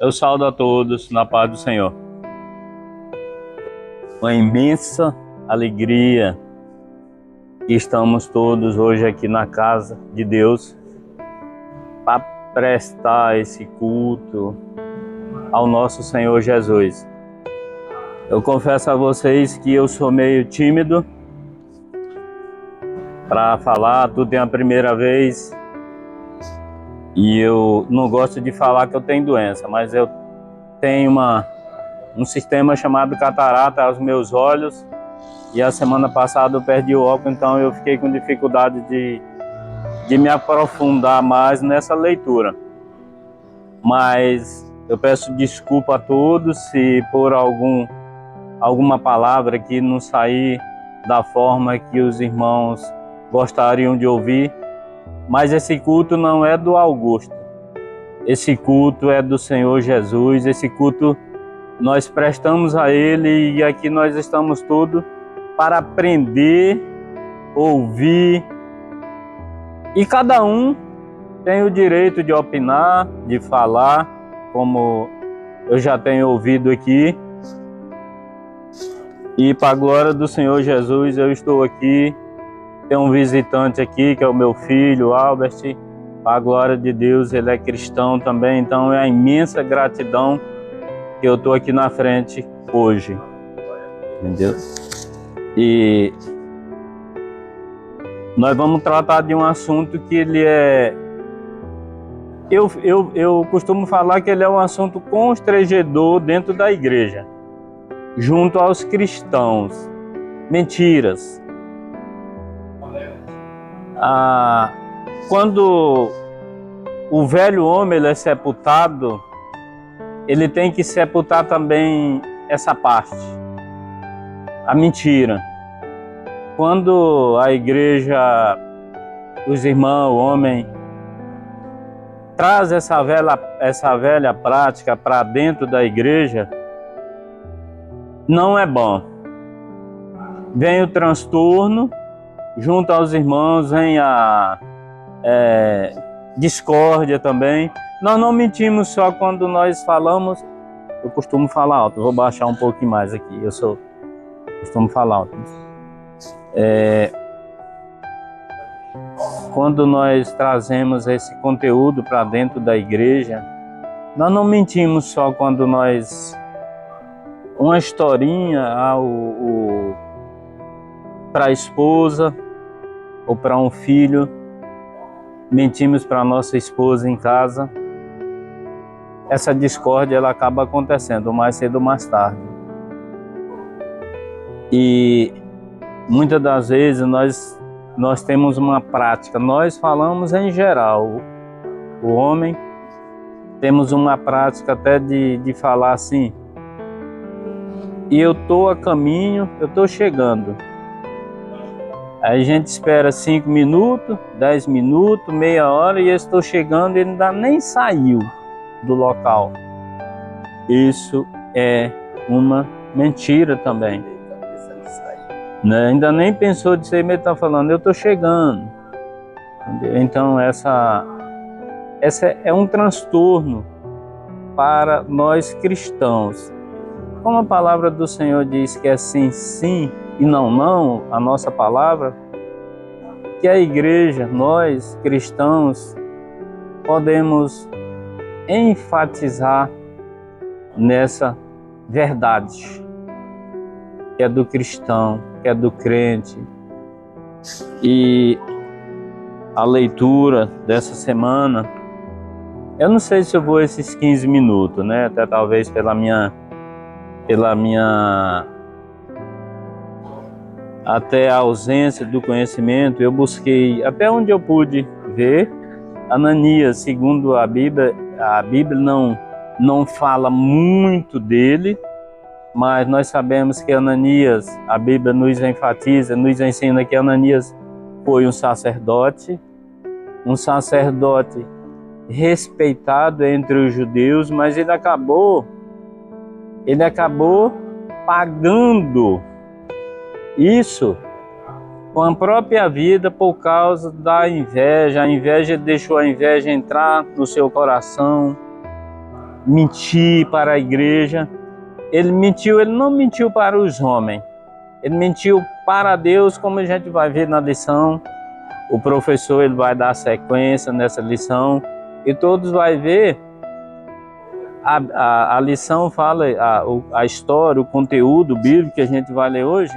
Eu saúdo a todos na paz do Senhor. Uma imensa alegria que estamos todos hoje aqui na casa de Deus para prestar esse culto ao nosso Senhor Jesus. Eu confesso a vocês que eu sou meio tímido para falar, tudo é a primeira vez. E eu não gosto de falar que eu tenho doença, mas eu tenho um sistema chamado catarata aos meus olhos. E a semana passada eu perdi o óculos, então eu fiquei com dificuldade de me aprofundar mais nessa leitura. Mas eu peço desculpa a todos se por alguma palavra que não sair da forma que os irmãos gostariam de ouvir. Mas esse culto não é do Augusto, esse culto é do Senhor Jesus, esse culto nós prestamos a Ele e aqui nós estamos todos para aprender, ouvir, e cada um tem o direito de opinar, de falar, como eu já tenho ouvido aqui. E para a glória do Senhor Jesus eu estou aqui. Tem um visitante aqui, que é o meu filho, Albert. A glória de Deus, ele é cristão também. Então é a imensa gratidão que eu estou aqui na frente hoje. Entendeu? E nós vamos tratar de um assunto que ele é... Eu costumo falar que ele é um assunto constrangedor dentro da igreja, junto aos cristãos. Mentiras. Quando o velho homem ele é sepultado, ele tem que sepultar também essa parte, a mentira. Quando a igreja, os irmãos, o homem, traz essa velha prática para dentro da igreja, não é bom. Vem o transtorno, junto aos irmãos vem a discórdia também. Nós não mentimos só quando nós falamos. Eu costumo falar alto, vou baixar um pouquinho mais aqui. Costumo falar alto. Quando nós trazemos esse conteúdo para dentro da igreja, nós não mentimos só quando nós... Uma historinha para a esposa ou para um filho, mentimos para nossa esposa em casa, essa discórdia ela acaba acontecendo mais cedo ou mais tarde. E muitas das vezes nós temos uma prática, nós falamos em geral, o homem, temos uma prática até de falar assim: e eu estou a caminho, eu estou chegando. Aí a gente espera 5 minutos, 10 minutos, meia hora, e eu estou chegando e ele ainda nem saiu do local. Isso é uma mentira também. Né? Ainda nem pensou de ser, ele está falando, eu estou chegando. Entendeu? Então essa é um transtorno para nós cristãos. Como a palavra do Senhor diz que é sim, sim e não, não, a nossa palavra, que a igreja, nós cristãos, podemos enfatizar nessa verdade, que é do cristão, que é do crente. E a leitura dessa semana, eu não sei se eu vou esses 15 minutos, né? Até talvez pela minha até a ausência do conhecimento, eu busquei, até onde eu pude ver, Ananias, segundo a Bíblia não fala muito dele, mas nós sabemos que Ananias, a Bíblia nos enfatiza, nos ensina que Ananias foi um sacerdote respeitado entre os judeus, mas ele acabou pagando isso com a própria vida por causa da inveja. A inveja deixou a inveja entrar no seu coração mentir para a igreja. Ele mentiu, ele não mentiu para os homens, ele mentiu para Deus, como a gente vai ver na lição. O professor ele vai dar sequência nessa lição e todos vão ver. A lição fala, a história, o conteúdo bíblico que a gente vai ler hoje,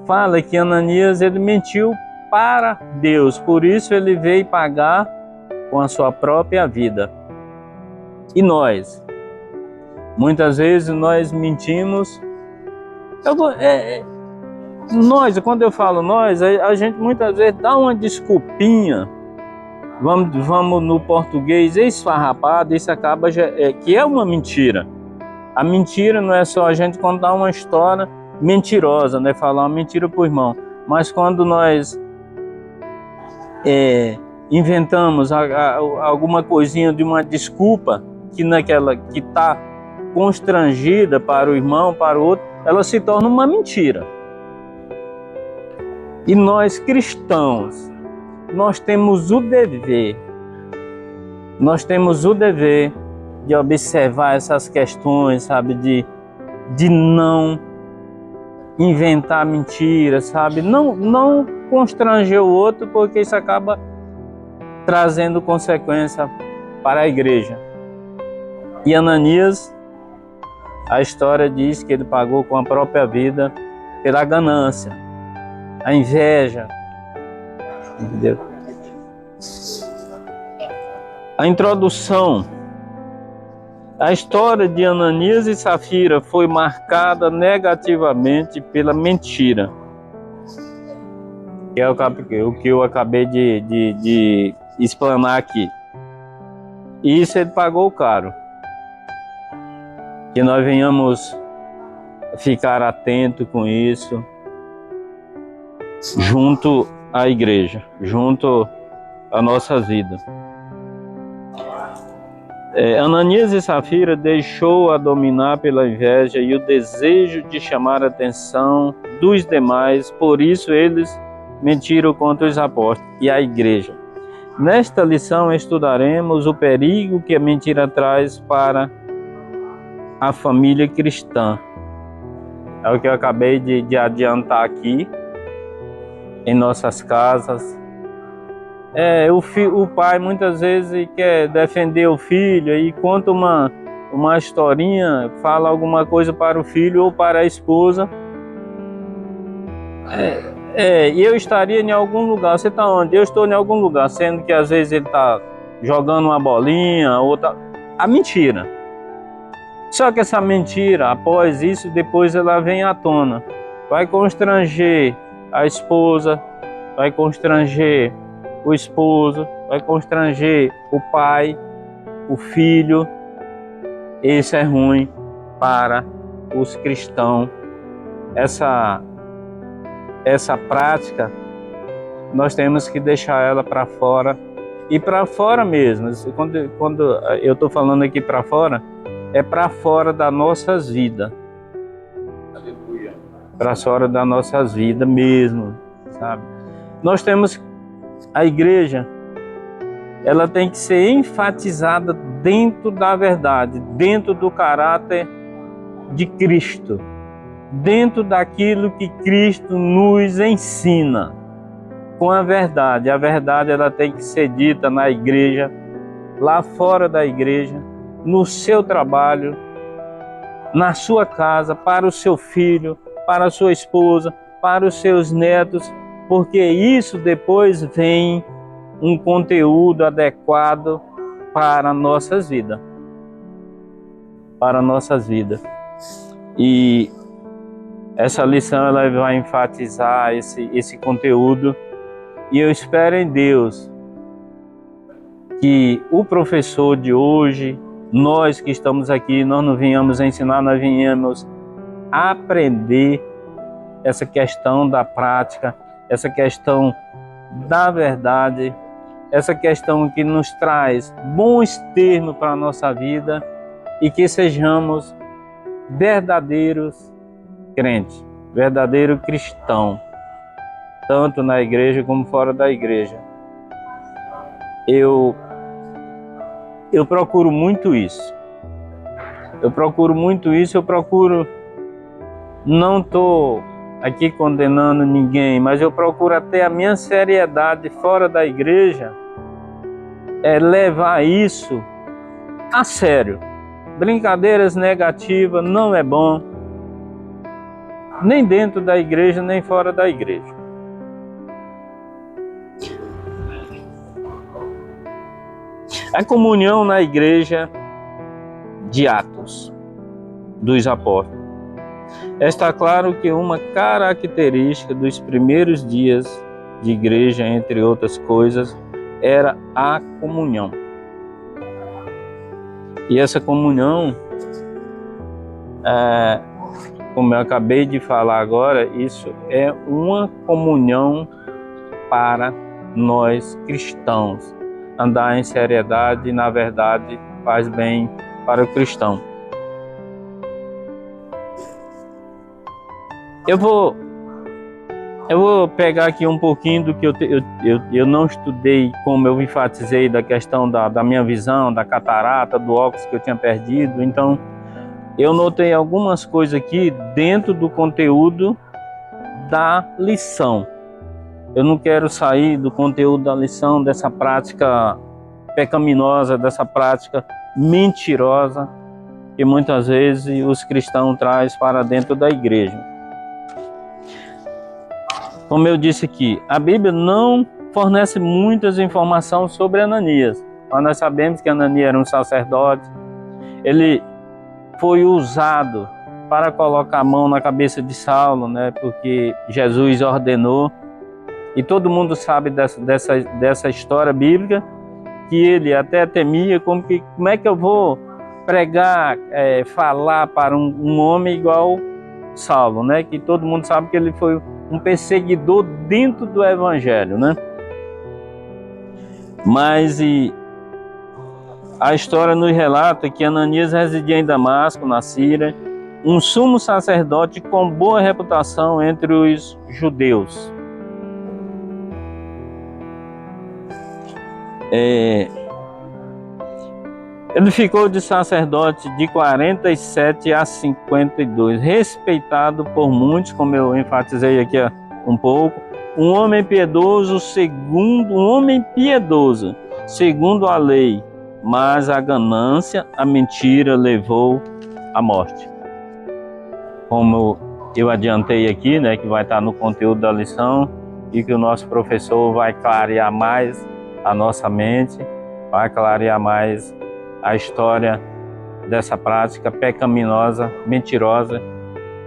fala que Ananias ele mentiu para Deus, por isso ele veio pagar com a sua própria vida. E nós? Muitas vezes nós mentimos. Quando eu falo nós, a gente muitas vezes dá uma desculpinha. Vamos no português esfarrapado, isso acaba que é uma mentira. A mentira não é só a gente contar uma história mentirosa, né? Falar uma mentira para o irmão. Mas quando nós inventamos alguma coisinha de uma desculpa que está constrangida para o irmão, para o outro, ela se torna uma mentira. E nós cristãos, nós temos o dever de observar essas questões, sabe, de não inventar mentiras, sabe, não constranger o outro, porque isso acaba trazendo consequência para a igreja. E Ananias, a história diz que ele pagou com a própria vida pela ganância, a inveja. Entendeu? A introdução. A história de Ananias e Safira foi marcada negativamente pela mentira. Que é o que eu acabei de explanar aqui. E isso ele pagou caro. Que nós venhamos ficar atentos com isso, junto à igreja, junto à nossa vida. Ananias e Safira deixou a dominar pela inveja e o desejo de chamar a atenção dos demais, por isso eles mentiram contra os apóstolos e a igreja. Nesta lição estudaremos o perigo que a mentira traz para a família cristã. É o que eu acabei de adiantar aqui. Em nossas casas, o pai muitas vezes quer defender o filho e conta uma historinha, fala alguma coisa para o filho ou para a esposa. E eu estaria em algum lugar. Você está onde? Eu estou em algum lugar, sendo que às vezes ele está jogando uma bolinha, outra. A mentira. Só que essa mentira, após isso, depois ela vem à tona. Vai constranger a esposa, vai constranger o esposo, vai constranger o pai, o filho. Isso é ruim para os cristãos. Essa prática, nós temos que deixar ela para fora, e para fora mesmo. Quando eu estou falando aqui para fora, é para fora das nossas vidas. Para fora das nossas vidas mesmo, sabe? Nós temos a igreja, ela tem que ser enfatizada dentro da verdade, dentro do caráter de Cristo, dentro daquilo que Cristo nos ensina, com a verdade. A verdade ela tem que ser dita na igreja, lá fora da igreja, no seu trabalho, na sua casa, para o seu filho, para a sua esposa, para os seus netos, porque isso depois vem um conteúdo adequado para nossas vidas. Para nossas vidas. E essa lição ela vai enfatizar esse conteúdo, e eu espero em Deus que o professor de hoje, nós que estamos aqui, nós não viemos ensinar, nós viemos aprender essa questão da prática, essa questão da verdade, essa questão que nos traz bons termos para a nossa vida, e que sejamos verdadeiros crentes, verdadeiro cristão, tanto na igreja como fora da igreja. Eu procuro muito isso. Eu procuro muito isso, não estou aqui condenando ninguém, mas eu procuro até a minha seriedade fora da igreja, levar isso a sério. Brincadeiras negativas não é bom, nem dentro da igreja, nem fora da igreja. A comunhão na igreja de Atos dos Apóstolos. Está claro que uma característica dos primeiros dias de igreja, entre outras coisas, era a comunhão. E essa comunhão, como eu acabei de falar agora, isso é uma comunhão para nós cristãos. Andar em seriedade, na verdade, faz bem para o cristão. Eu vou pegar aqui um pouquinho do que eu não estudei, como eu enfatizei, da questão da minha visão, da catarata, do óculos que eu tinha perdido. Então, eu notei algumas coisas aqui dentro do conteúdo da lição. Eu não quero sair do conteúdo da lição, dessa prática pecaminosa, dessa prática mentirosa que muitas vezes os cristãos trazem para dentro da igreja. Como eu disse aqui, a Bíblia não fornece muitas informações sobre Ananias, mas nós sabemos que Ananias era um sacerdote. Ele foi usado para colocar a mão na cabeça de Saulo, né, porque Jesus ordenou. E todo mundo sabe dessa história bíblica, que ele até temia, como é que eu vou pregar, falar para um homem igual Saulo, né? Que todo mundo sabe que ele foi um perseguidor dentro do evangelho, né? Mas a história nos relata que Ananias residia em Damasco, na Síria, um sumo sacerdote com boa reputação entre os judeus. Ele ficou de sacerdote de 47 a 52, respeitado por muitos, como eu enfatizei aqui um pouco, um homem piedoso segundo a lei, mas a ganância, a mentira levou à morte. Como eu adiantei aqui, né, que vai estar no conteúdo da lição e que o nosso professor vai clarear mais a nossa mente, vai clarear mais a história dessa prática pecaminosa, mentirosa,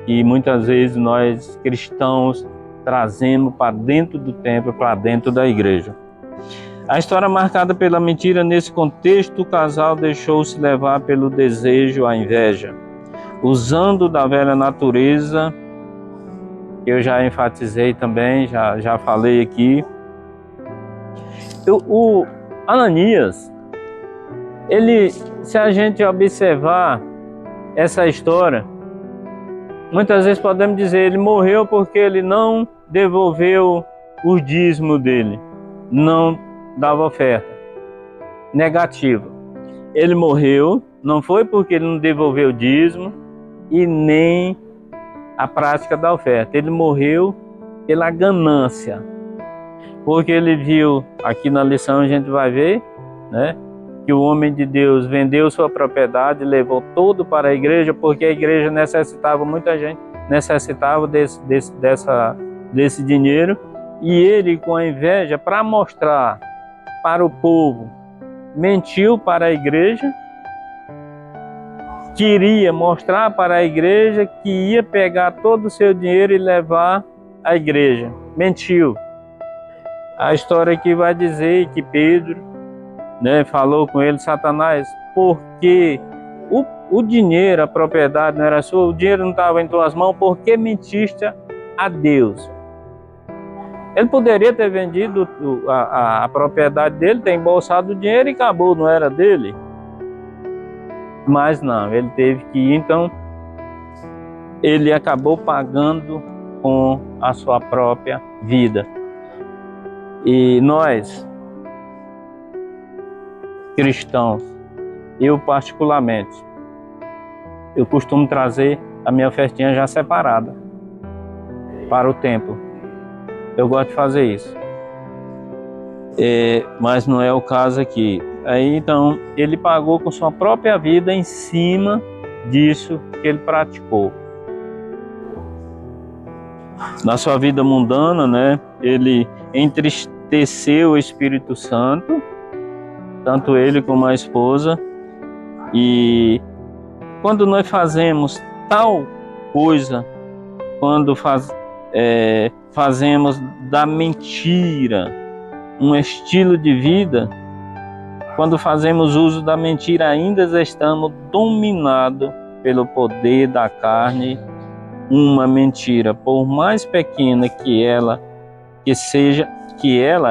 que muitas vezes nós cristãos trazemos para dentro do templo, para dentro da igreja. A história marcada pela mentira, nesse contexto, o casal deixou-se levar pelo desejo, a inveja, usando da velha natureza, que eu já enfatizei também, já falei aqui. O Ananias, se a gente observar essa história, muitas vezes podemos dizer, ele morreu porque ele não devolveu o dízimo dele, não dava oferta. Negativo. Ele morreu, não foi porque ele não devolveu o dízimo e nem a prática da oferta. Ele morreu pela ganância. Porque ele viu, aqui na lição a gente vai ver, né, que o homem de Deus vendeu sua propriedade, levou tudo para a igreja, porque a igreja necessitava, muita gente necessitava desse dinheiro, e ele, com a inveja, para mostrar para o povo, mentiu para a igreja, queria mostrar para a igreja que ia pegar todo o seu dinheiro e levar à igreja. Mentiu. A história aqui vai dizer que Pedro, né, falou com ele, Satanás, porque o dinheiro, a propriedade não era sua, o dinheiro não estava em tuas mãos, porque mentiste a Deus. Ele poderia ter vendido a propriedade dele, ter embolsado o dinheiro e acabou, não era dele. Mas não, ele teve que ir, então ele acabou pagando com a sua própria vida. E nós, cristãos, eu particularmente, eu costumo trazer a minha ofertinha já separada para o templo. Eu gosto de fazer isso. Mas não é o caso aqui. Aí então ele pagou com sua própria vida em cima disso que ele praticou. Na sua vida mundana, né, ele entristeceu o Espírito Santo, tanto ele como a esposa. E quando nós fazemos tal coisa, quando fazemos da mentira um estilo de vida, quando fazemos uso da mentira, ainda estamos dominados pelo poder da carne. Uma mentira, por mais pequena que ela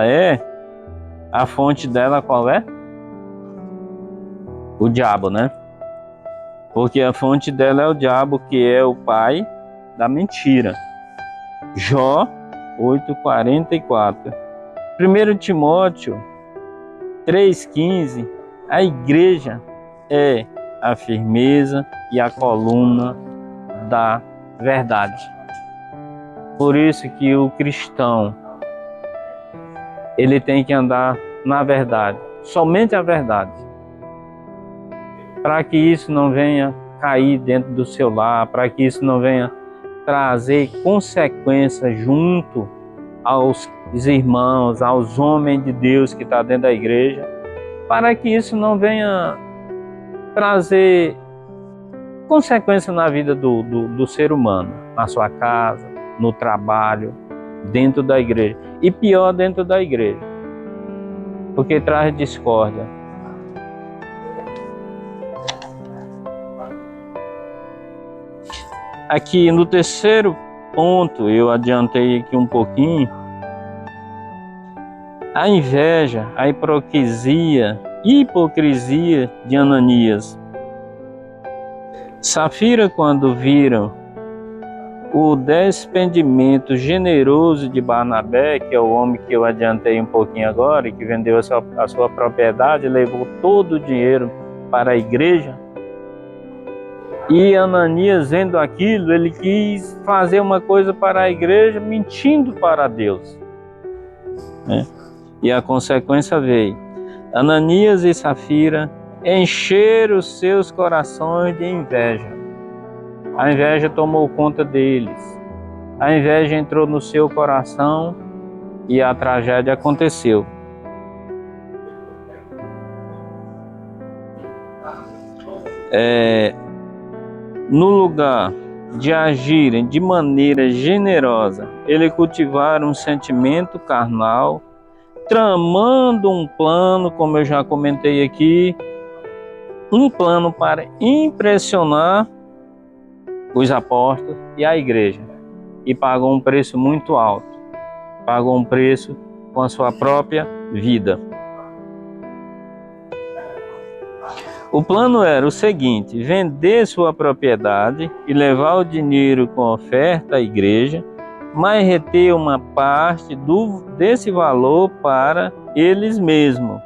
é, a fonte dela qual é? O diabo, né? Porque a fonte dela é o diabo, que é o pai da mentira. Jó 8:44. 1 Timóteo 3:15. A igreja é a firmeza e a coluna da verdade. Por isso que o cristão, ele tem que andar na verdade, somente a verdade, para que isso não venha cair dentro do seu lar, para que isso não venha trazer consequências junto aos irmãos, aos homens de Deus que estão dentro da igreja, para que isso não venha trazer consequência na vida do ser humano, na sua casa, no trabalho, dentro da igreja. E pior, dentro da igreja, porque traz discórdia. Aqui no terceiro ponto, eu adiantei aqui um pouquinho, a inveja, a hipocrisia de Ananias. Safira, quando viram o despendimento generoso de Barnabé, que é o homem que eu adiantei um pouquinho agora, que vendeu a sua propriedade, levou todo o dinheiro para a igreja, e Ananias, vendo aquilo, ele quis fazer uma coisa para a igreja, mentindo para Deus, né? E a consequência veio. Ananias e Safira encheram os seus corações de inveja. A inveja tomou conta deles. A inveja entrou no seu coração e a tragédia aconteceu. No lugar de agirem de maneira generosa, eles cultivaram um sentimento carnal, tramando um plano, como eu já comentei aqui, um plano para impressionar os apóstolos e a igreja, e pagou um preço muito alto, pagou um preço com a sua própria vida. O plano era o seguinte: vender sua propriedade e levar o dinheiro com oferta à igreja, mas reter uma parte desse valor para eles mesmos.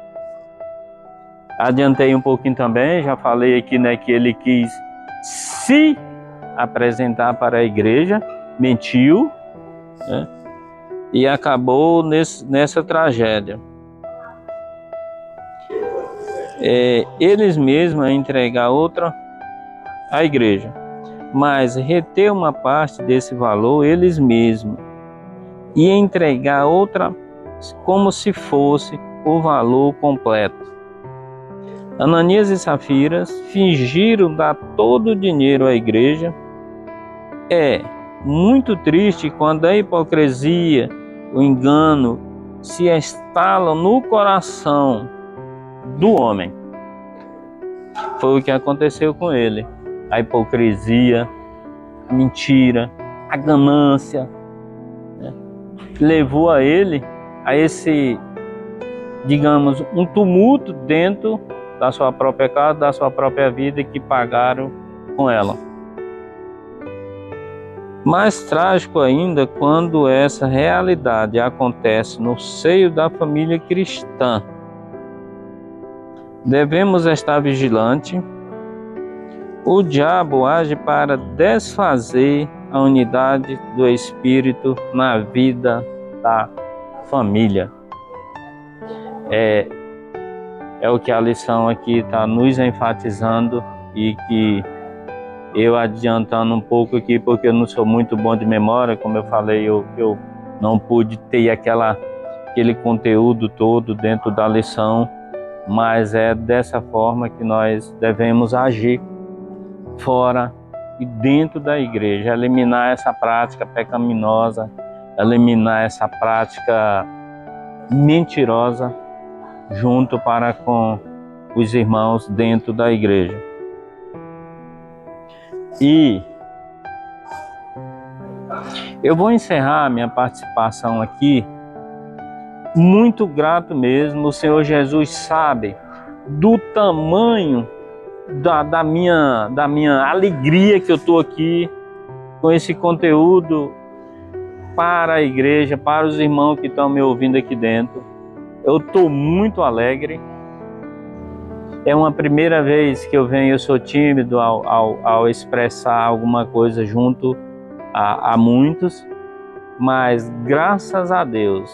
Adiantei um pouquinho também, já falei aqui, né, que ele quis se apresentar para a igreja, mentiu, né, e acabou nessa tragédia. Eles mesmos a entregar outra à igreja, mas reter uma parte desse valor eles mesmos e entregar outra como se fosse o valor completo. Ananias e Safira fingiram dar todo o dinheiro à igreja. É muito triste quando a hipocrisia, o engano se instalam no coração do homem. Foi o que aconteceu com ele. A hipocrisia, a mentira, a ganância, né, levou a ele a esse, digamos, um tumulto dentro da sua própria casa, da sua própria vida, que pagaram com ela. Mais trágico ainda quando essa realidade acontece no seio da família cristã. Devemos estar vigilantes. O diabo age para desfazer a unidade do Espírito na vida da família. É o que a lição aqui está nos enfatizando, e que eu, adiantando um pouco aqui, porque eu não sou muito bom de memória, como eu falei, eu não pude ter aquele conteúdo todo dentro da lição, mas é dessa forma que nós devemos agir fora e dentro da igreja, eliminar essa prática pecaminosa, eliminar essa prática mentirosa junto para com os irmãos dentro da igreja. E eu vou encerrar minha participação aqui muito grato mesmo. O Senhor Jesus sabe do tamanho da minha alegria que eu estou aqui com esse conteúdo para a igreja, para os irmãos que estão me ouvindo aqui dentro. Eu estou muito alegre. É uma primeira vez que eu venho, eu sou tímido ao expressar alguma coisa junto a muitos, mas graças a Deus,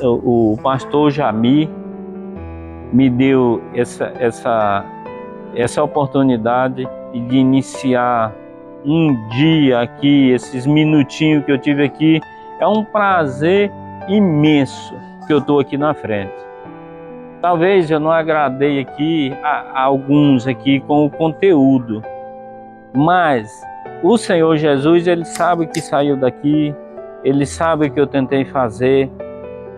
o pastor Jamir me deu essa oportunidade de iniciar um dia aqui, esses minutinhos que eu tive aqui. É um prazer imenso que eu estou aqui na frente. Talvez eu não agradei aqui a alguns aqui com o conteúdo, mas o Senhor Jesus, Ele sabe o que saiu daqui, Ele sabe o que eu tentei fazer,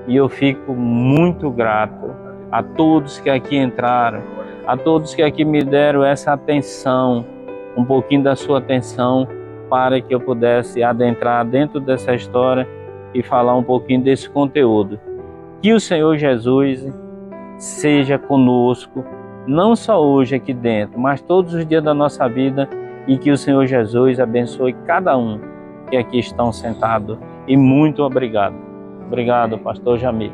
e eu fico muito grato a todos que aqui entraram, a todos que aqui me deram essa atenção, um pouquinho da sua atenção, para que eu pudesse adentrar dentro dessa história e falar um pouquinho desse conteúdo. Que o Senhor Jesus seja conosco, não só hoje aqui dentro, mas todos os dias da nossa vida, e que o Senhor Jesus abençoe cada um que aqui estão sentados. E muito obrigado. Obrigado, pastor Jamir.